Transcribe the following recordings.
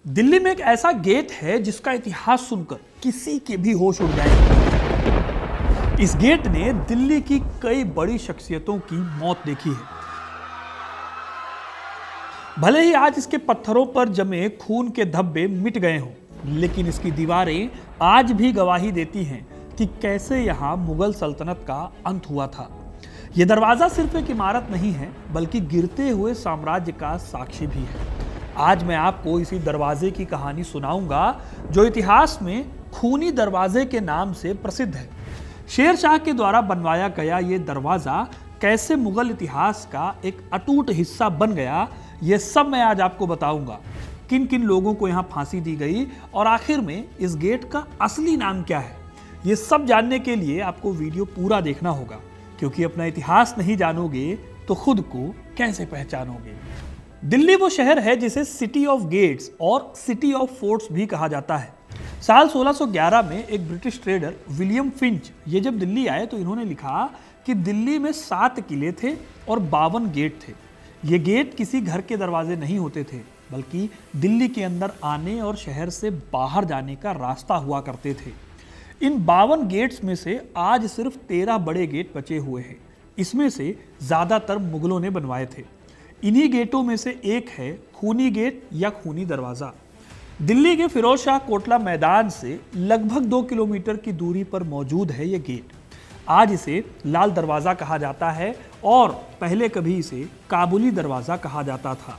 दिल्ली में एक ऐसा गेट है जिसका इतिहास सुनकर किसी के भी होश उड़ जाएंगे। इस गेट ने दिल्ली की कई बड़ी शख्सियतों की मौत देखी है। भले ही आज इसके पत्थरों पर जमे खून के धब्बे मिट गए हों, लेकिन इसकी दीवारें आज भी गवाही देती हैं कि कैसे यहां मुगल सल्तनत का अंत हुआ था। यह दरवाजा सिर्फ एक इमारत नहीं है, बल्कि गिरते हुए साम्राज्य का साक्षी भी है। आज मैं आपको इसी दरवाजे की कहानी सुनाऊंगा जो इतिहास में खूनी दरवाजे के नाम से प्रसिद्ध है। शेर शाह के द्वारा बनवाया गया ये दरवाजा कैसे मुगल इतिहास का एक अटूट हिस्सा बन गया, ये सब मैं आज आपको बताऊंगा। किन किन लोगों को यहाँ फांसी दी गई और आखिर में इस गेट का असली नाम क्या है, ये सब जानने के लिए आपको वीडियो पूरा देखना होगा, क्योंकि अपना इतिहास नहीं जानोगे तो खुद को कैसे पहचानोगे। दिल्ली वो शहर है जिसे सिटी ऑफ गेट्स और सिटी ऑफ फोर्ट्स भी कहा जाता है। साल 1611 में एक ब्रिटिश ट्रेडर विलियम फिंच ये जब दिल्ली आए तो इन्होंने लिखा कि दिल्ली में 7 किले थे और 52 गेट थे। ये गेट किसी घर के दरवाजे नहीं होते थे, बल्कि दिल्ली के अंदर आने और शहर से बाहर जाने का रास्ता हुआ करते थे। इन 52 गेट्स में से आज सिर्फ 13 बड़े गेट बचे हुए हैं। इसमें से ज़्यादातर मुगलों ने बनवाए थे। इन्हीं गेटों में से एक है खूनी गेट या खूनी दरवाज़ा। दिल्ली के फिरोज शाह कोटला मैदान से लगभग 2 किलोमीटर की दूरी पर मौजूद है ये गेट। आज इसे लाल दरवाज़ा कहा जाता है और पहले कभी इसे काबुली दरवाज़ा कहा जाता था।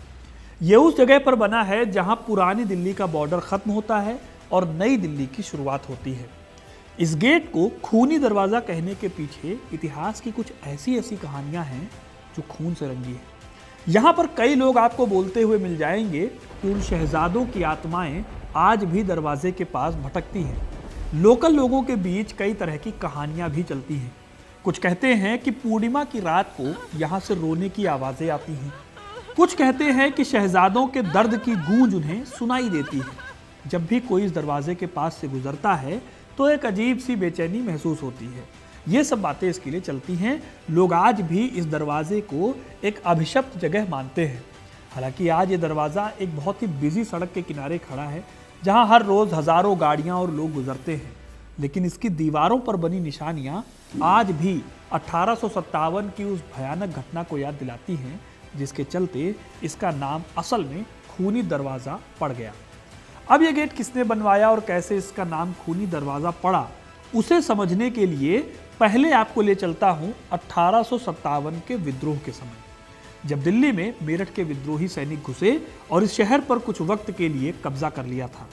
ये उस जगह पर बना है जहां पुरानी दिल्ली का बॉर्डर ख़त्म होता है और नई दिल्ली की शुरुआत होती है। इस गेट को खूनी दरवाज़ा कहने के पीछे इतिहास की कुछ ऐसी कहानियाँ हैं जो खून से रंगी है। यहाँ पर कई लोग आपको बोलते हुए मिल जाएंगे कि उन शहजादों की आत्माएं आज भी दरवाजे के पास भटकती हैं। लोकल लोगों के बीच कई तरह की कहानियां भी चलती हैं। कुछ कहते हैं कि पूर्णिमा की रात को यहाँ से रोने की आवाज़ें आती हैं। कुछ कहते हैं कि शहजादों के दर्द की गूंज उन्हें सुनाई देती है। जब भी कोई इस दरवाजे के पास से गुजरता है तो एक अजीब सी बेचैनी महसूस होती है। ये सब बातें इसके लिए चलती हैं। लोग आज भी इस दरवाजे को एक अभिशप्त जगह मानते हैं। हालांकि आज ये दरवाज़ा एक बहुत ही बिजी सड़क के किनारे खड़ा है, जहां हर रोज़ हज़ारों गाड़ियां और लोग गुजरते हैं। लेकिन इसकी दीवारों पर बनी निशानियां आज भी 1857 की उस भयानक घटना को याद दिलाती हैं, जिसके चलते इसका नाम असल में खूनी दरवाज़ा पड़ गया। अब यह गेट किसने बनवाया और कैसे इसका नाम खूनी दरवाज़ा पड़ा, उसे समझने के लिए पहले आपको ले चलता हूं 1857 के विद्रोह के समय, जब दिल्ली में मेरठ के विद्रोही सैनिक घुसे और इस शहर पर कुछ वक्त के लिए कब्जा कर लिया था।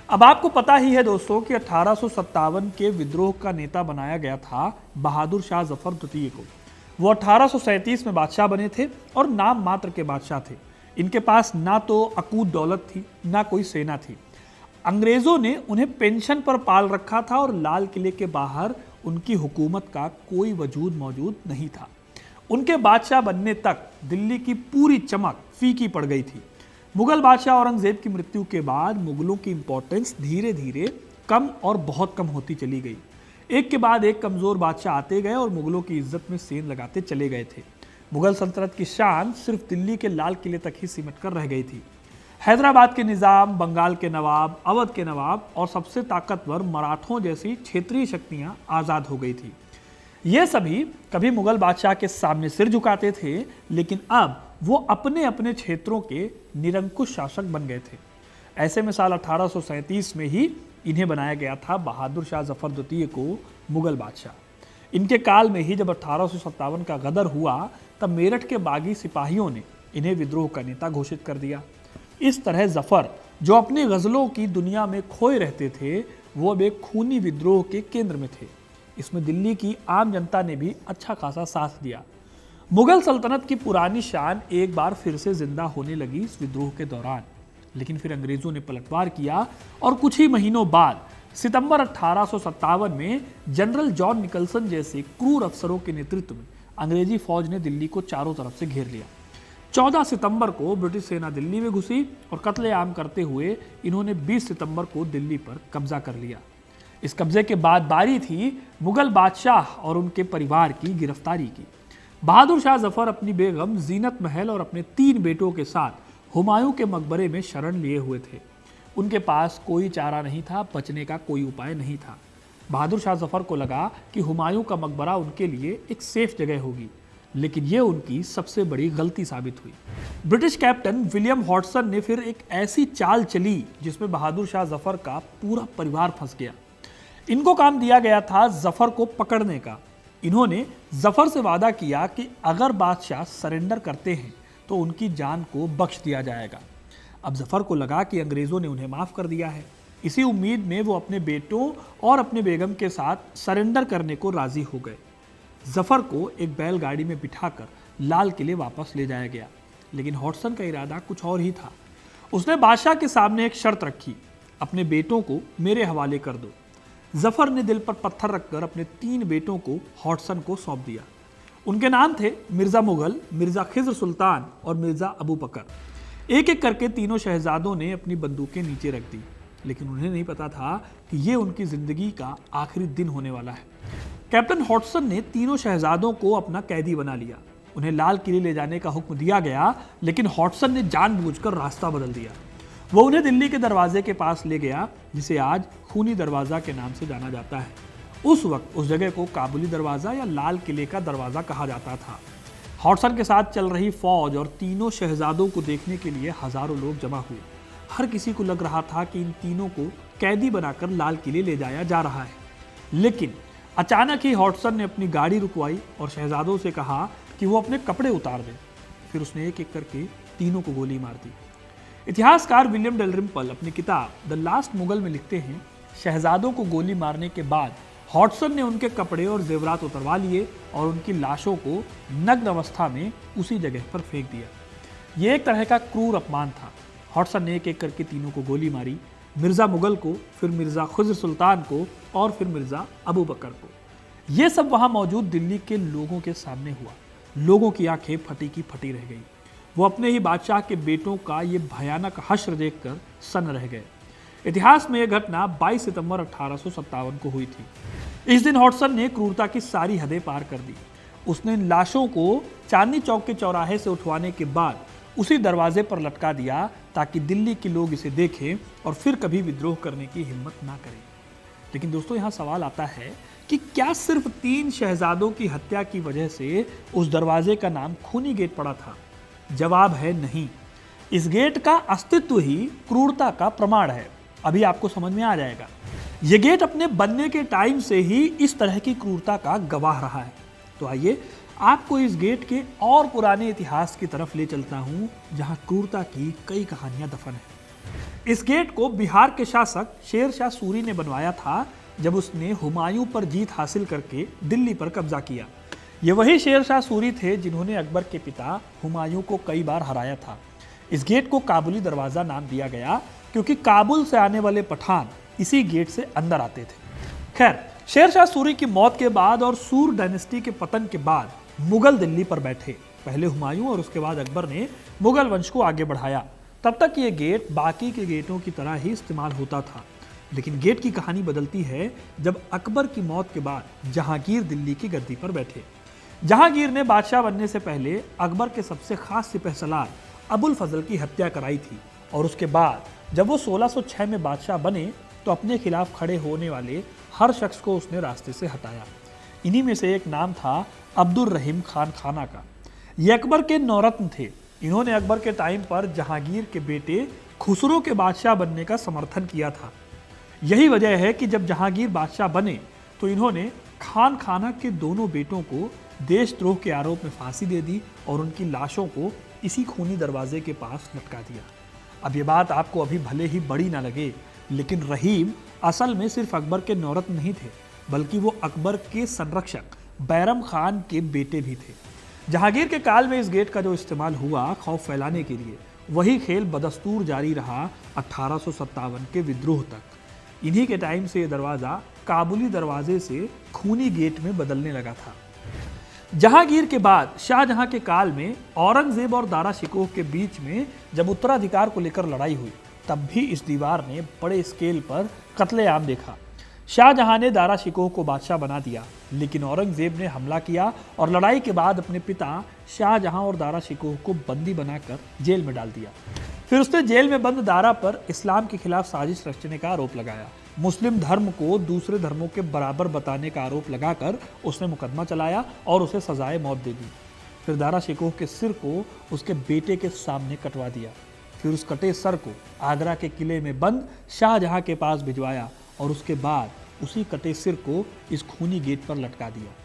अब आपको पता ही है दोस्तों कि 1857 के विद्रोह का नेता बनाया गया था बहादुर शाह जफर द्वितीय को। वो 1837 में बादशाह बने थे और नाम मात्र के बादशाह थे। इनके पास ना तो अकूत दौलत थी, ना कोई सेना थी। अंग्रेजों ने उन्हें पेंशन पर पाल रखा था और लाल किले के बाहर उनकी हुकूमत का कोई वजूद मौजूद नहीं था। उनके बादशाह बनने तक दिल्ली की पूरी चमक फीकी पड़ गई थी। मुगल बादशाह औरंगजेब की मृत्यु के बाद मुगलों की इंपॉर्टेंस धीरे धीरे कम और बहुत कम होती चली गई। एक के बाद एक कमज़ोर बादशाह आते गए और मुगलों की इज्जत में सेंध लगाते चले गए थे। मुगल सल्तनत की शान सिर्फ दिल्ली के लाल किले तक ही सिमट कर रह गई थी। हैदराबाद के निज़ाम, बंगाल के नवाब, अवध के नवाब और सबसे ताकतवर मराठों जैसी क्षेत्रीय शक्तियां आज़ाद हो गई थी। ये सभी कभी मुगल बादशाह के सामने सिर झुकाते थे, लेकिन अब वो अपने अपने क्षेत्रों के निरंकुश शासक बन गए थे। ऐसे में साल 1837 में ही इन्हें बनाया गया था बहादुर शाह जफर द्वितीय को मुगल बादशाह। इनके काल में ही जब 1857 का गदर हुआ, तब मेरठ के बागी सिपाहियों ने इन्हें विद्रोह का नेता घोषित कर दिया। इस तरह जफर, जो अपनी गज़लों की दुनिया में खोए रहते थे, वो अब एक खूनी विद्रोह के केंद्र में थे। इसमें दिल्ली की आम जनता ने भी अच्छा खासा साथ दिया। मुगल सल्तनत की पुरानी शान एक बार फिर से जिंदा होने लगी इस विद्रोह के दौरान। लेकिन फिर अंग्रेजों ने पलटवार किया और कुछ ही महीनों बाद सितंबर 1857 में जनरल जॉन निकलसन जैसे क्रूर अफसरों के नेतृत्व में अंग्रेजी फौज ने दिल्ली को चारों तरफ से घेर लिया। 14 सितंबर को ब्रिटिश सेना दिल्ली में घुसी और कत्लेआम करते हुए इन्होंने 20 सितंबर को दिल्ली पर कब्जा कर लिया। इस कब्जे के बाद बारी थी मुगल बादशाह और उनके परिवार की गिरफ्तारी की। बहादुर शाह जफर अपनी बेगम जीनत महल और अपने 3 बेटों के साथ हुमायूं के मकबरे में शरण लिए हुए थे। उनके पास कोई चारा नहीं था, बचने का कोई उपाय नहीं था। बहादुर शाह जफर को लगा कि हुमायूं का मकबरा उनके लिए एक सेफ जगह होगी, लेकिन यह उनकी सबसे बड़ी गलती साबित हुई। ब्रिटिश कैप्टन विलियम हॉटसन ने फिर एक ऐसी चाल चली जिसमें बहादुर शाह जफर का पूरा परिवार फंस गया। इनको काम दिया गया था जफर को पकड़ने का। इन्होंने जफर से वादा किया कि अगर बादशाह सरेंडर करते हैं तो उनकी जान को बख्श दिया जाएगा। अब जफर को लगा कि अंग्रेजों ने उन्हें माफ कर दिया है। इसी उम्मीद में वो अपने बेटों और अपने बेगम के साथ सरेंडर करने को राजी हो गए। जफर को एक बैलगाड़ी में बिठाकर लाल किले वापस ले जाया गया, लेकिन हॉटसन का इरादा कुछ और ही था। उसने बादशाह के सामने एक शर्त रखी, अपने बेटों को मेरे हवाले कर दो। जफर ने दिल पर पत्थर रखकर अपने 3 बेटों को हॉटसन को सौंप दिया। उनके नाम थे मिर्जा मुगल, मिर्जा खिज्र सुल्तान और मिर्जा अबू बकर। एक एक करके तीनों शहजादों ने अपनी बंदूकें नीचे रख दी, लेकिन उन्हें नहीं पता था कि ये उनकी जिंदगी का आखिरी दिन होने वाला है। कैप्टन हॉटसन ने तीनों शहजादों को अपना कैदी बना लिया। उन्हें लाल किले ले जाने का हुक्म दिया गया, लेकिन हॉटसन ने जानबूझकर रास्ता बदल दिया। वो उन्हें दिल्ली के दरवाजे के पास ले गया, जिसे आज खूनी दरवाजा के नाम से जाना जाता है। उस वक्त उस जगह को काबुली दरवाजा या लाल किले का दरवाजा कहा जाता था। हॉटसन के साथ चल रही फौज और तीनों शहजादों को देखने के लिए हजारों लोग जमा हुए। हर किसी को लग रहा था कि इन तीनों को कैदी बनाकर लाल किले ले जाया जा रहा है। लेकिन अचानक ही हॉटसन ने अपनी गाड़ी रुकवाई और शहजादों से कहा कि वो अपने कपड़े उतार दें। फिर उसने एक एक करके तीनों को गोली मार दी। इतिहासकार विलियम डेलरिम्पल अपनी किताब द लास्ट मुगल में लिखते हैं, शहजादों को गोली मारने के बाद हॉटसन ने उनके कपड़े और जेवरात उतरवा लिए और उनकी लाशों को नग्न अवस्था में उसी जगह पर फेंक दिया। यह एक तरह का क्रूर अपमान था। हॉटसन ने एक एक करके तीनों को गोली मारी, मिर्जा मुगल को, फिर मिर्जा खुज्र सुल्तान को और फिर मिर्जा अबू बकर को। यह सब वहां मौजूद दिल्ली के लोगों के सामने हुआ। लोगों की आंखें फटी की फटी रह गई। वो अपने ही बादशाह के बेटों का ये भयानक हश्र देखकर सन्न रह गए। इतिहास में यह घटना 22 सितंबर 1857 को हुई थी। इस दिन हॉटसन ने क्रूरता की सारी हदें पार कर दी। उसने इन लाशों को चांदनी चौक के चौराहे से उठवाने के बाद उसी दरवाजे पर लटका दिया, ताकि दिल्ली के लोग इसे देखें और फिर कभी विद्रोह करने की हिम्मत ना करें। लेकिन दोस्तों, यहाँ सवाल आता है कि क्या सिर्फ 3 शहजादों की हत्या की वजह से उस दरवाजे का नाम खूनी गेट पड़ा था? जवाब है नहीं। इस गेट का अस्तित्व ही क्रूरता का प्रमाण है। अभी आपको समझ में आ जाएगा। यह गेट अपने बनने के टाइम से ही इस तरह की क्रूरता का गवाह रहा है। तो आइए आपको इस गेट के और पुराने इतिहास की तरफ ले चलता हूं, जहां क्रूरता की कई कहानियां दफन हैं। इस गेट को बिहार के शासक शेर शाह सूरी ने बनवाया था, जब उसने हुमायूं पर जीत हासिल करके दिल्ली पर कब्जा किया। ये वही शेर शाह सूरी थे जिन्होंने अकबर के पिता हुमायूं को कई बार हराया था। इस गेट को काबुली दरवाजा नाम दिया गया, क्योंकि काबुल से आने वाले पठान इसी गेट से अंदर आते थे। खैर, शेर शाह सूरी की मौत के बाद और सूर डायनेस्टी के पतन के बाद मुगल दिल्ली पर बैठे। पहले हुमायूं और उसके बाद अकबर ने मुगल वंश को आगे बढ़ाया। तब तक ये गेट बाकी के गेटों की तरह ही इस्तेमाल होता था। लेकिन गेट की कहानी बदलती है जब अकबर की मौत के बाद जहांगीर दिल्ली की गद्दी पर बैठे। जहांगीर ने बादशाह बनने से पहले अकबर के सबसे खास सिपहसालार अबुल फजल की हत्या कराई थी, और उसके बाद जब वो 1606 में बादशाह बने तो अपने खिलाफ खड़े होने वाले हर शख्स को उसने रास्ते से हटाया। इन्हीं में से एक नाम था अब्दुल रहीम खान खाना का। ये अकबर के नौरत्न थे। इन्होंने अकबर के टाइम पर जहांगीर के बेटे खुसरो के बादशाह बनने का समर्थन किया था। यही वजह है कि जब जहांगीर बादशाह बने तो इन्होंने खान खाना के दोनों बेटों को देशद्रोह के आरोप में फांसी दे दी और उनकी लाशों को इसी खूनी दरवाजे के पास लटका दिया। अब ये बात आपको अभी भले ही बड़ी ना लगे, लेकिन रहीम असल में सिर्फ अकबर के नौरत्न नहीं थे, बल्कि वो अकबर के संरक्षक बैरम खान के बेटे भी थे। जहांगीर के काल में इस गेट का जो इस्तेमाल हुआ खौफ फैलाने के लिए, वही खेल बदस्तूर जारी रहा 1857 के विद्रोह तक। इन्हीं के टाइम से ये दरवाज़ा काबुली दरवाजे से खूनी गेट में बदलने लगा था। जहांगीर के बाद शाहजहां के काल में औरंगजेब और दारा शिकोह के बीच में जब उत्तराधिकार को लेकर लड़ाई हुई, तब भी इस दीवार ने बड़े स्केल पर कत्लेआम देखा। शाहजहां ने दारा शिकोह को बादशाह बना दिया, लेकिन औरंगजेब ने हमला किया और लड़ाई के बाद अपने पिता शाहजहां और दारा शिकोह को बंदी बनाकर जेल में डाल दिया। फिर उसने जेल में बंद दारा पर इस्लाम के खिलाफ साजिश रचने का आरोप लगाया। मुस्लिम धर्म को दूसरे धर्मों के बराबर बताने का आरोप लगाकर उसने मुकदमा चलाया और उसे सजाए मौत दे दी। फिर दारा शिकोह के सिर को उसके बेटे के सामने कटवा दिया। फिर उस कटे सर को आगरा के किले में बंद शाहजहां के पास भिजवाया और उसके बाद उसी कटे सिर को इस खूनी गेट पर लटका दिया।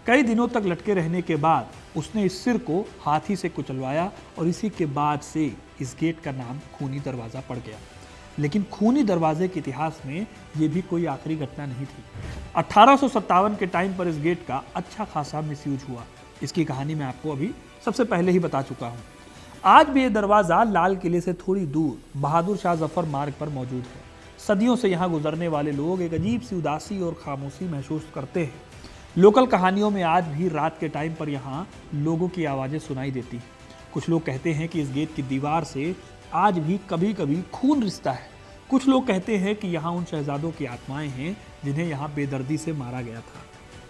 कई दिनों तक लटके रहने के बाद उसने इस सिर को हाथी से कुचलवाया और इसी के बाद से इस गेट का नाम खूनी दरवाज़ा पड़ गया। लेकिन खूनी दरवाजे के इतिहास में ये भी कोई आखिरी घटना नहीं थी। 1857 के टाइम पर इस गेट का अच्छा खासा मिसयूज हुआ। इसकी कहानी मैं आपको अभी सबसे पहले ही बता चुका हूँ। आज भी ये दरवाज़ा लाल किले से थोड़ी दूर बहादुर शाह जफर मार्ग पर मौजूद है। सदियों से यहाँ गुजरने वाले लोग एक अजीब सी उदासी और खामोशी महसूस करते हैं। लोकल कहानियों में आज भी रात के टाइम पर यहाँ लोगों की आवाज़ें सुनाई देती हैं। कुछ लोग कहते हैं कि इस गेट की दीवार से आज भी कभी कभी खून रिश्ता है। कुछ लोग कहते हैं कि यहाँ उन शहजादों की आत्माएं हैं जिन्हें यहाँ बेदर्दी से मारा गया था।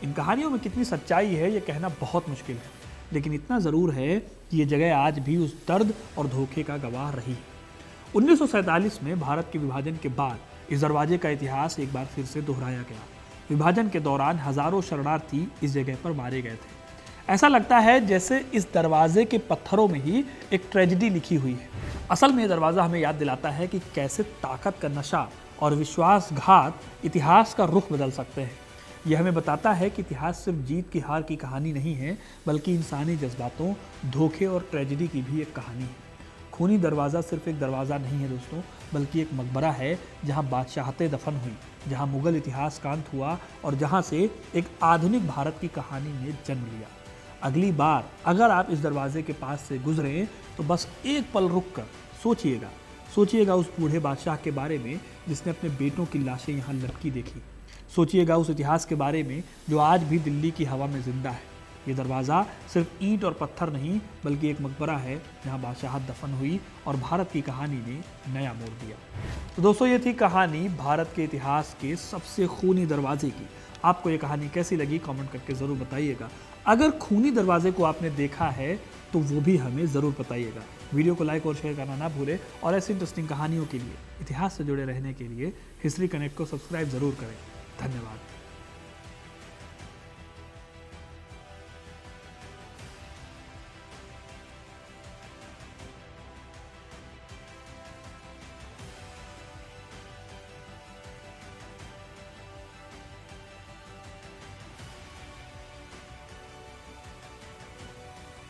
इन कहानियों में कितनी सच्चाई है ये कहना बहुत मुश्किल है, लेकिन इतना ज़रूर है कि ये जगह आज भी उस दर्द और धोखे का गवाह रही है। 1947 में भारत के विभाजन के बाद इस दरवाजे का इतिहास एक बार फिर से दोहराया गया। विभाजन के दौरान हजारों शरणार्थी इस जगह पर मारे गए थे। ऐसा लगता है जैसे इस दरवाजे के पत्थरों में ही एक ट्रेजेडी लिखी हुई है। असल में यह दरवाज़ा हमें याद दिलाता है कि कैसे ताकत का नशा और विश्वासघात इतिहास का रुख बदल सकते हैं। यह हमें बताता है कि इतिहास सिर्फ जीत की हार की कहानी नहीं है, बल्कि इंसानी जज्बातों, धोखे और ट्रेजेडी की भी एक कहानी है। खूनी दरवाज़ा सिर्फ एक दरवाज़ा नहीं है दोस्तों, बल्कि एक मकबरा है जहां बादशाहतें दफन हुई, जहां मुगल इतिहास का अंत हुआ और जहां से एक आधुनिक भारत की कहानी ने जन्म लिया। अगली बार अगर आप इस दरवाजे के पास से गुजरें तो बस एक पल रुक कर सोचिएगा उस बूढ़े बादशाह के बारे में जिसने अपने बेटों की लाशें यहाँ लटकी देखी। सोचिएगा उस इतिहास के बारे में जो आज भी दिल्ली की हवा में जिंदा है। ये दरवाज़ा सिर्फ ईंट और पत्थर नहीं, बल्कि एक मकबरा है जहाँ बादशाहत दफन हुई और भारत की कहानी ने नया मोड़ दिया। तो दोस्तों, ये थी कहानी भारत के इतिहास के सबसे खूनी दरवाजे की। आपको ये कहानी कैसी लगी कमेंट करके ज़रूर बताइएगा। अगर खूनी दरवाजे को आपने देखा है तो वो भी हमें ज़रूर बताइएगा। वीडियो को लाइक और शेयर करना ना भूलें और ऐसी इंटरेस्टिंग कहानियों के लिए, इतिहास से जुड़े रहने के लिए हिस्ट्री कनेक्ट को सब्सक्राइब ज़रूर करें। धन्यवाद।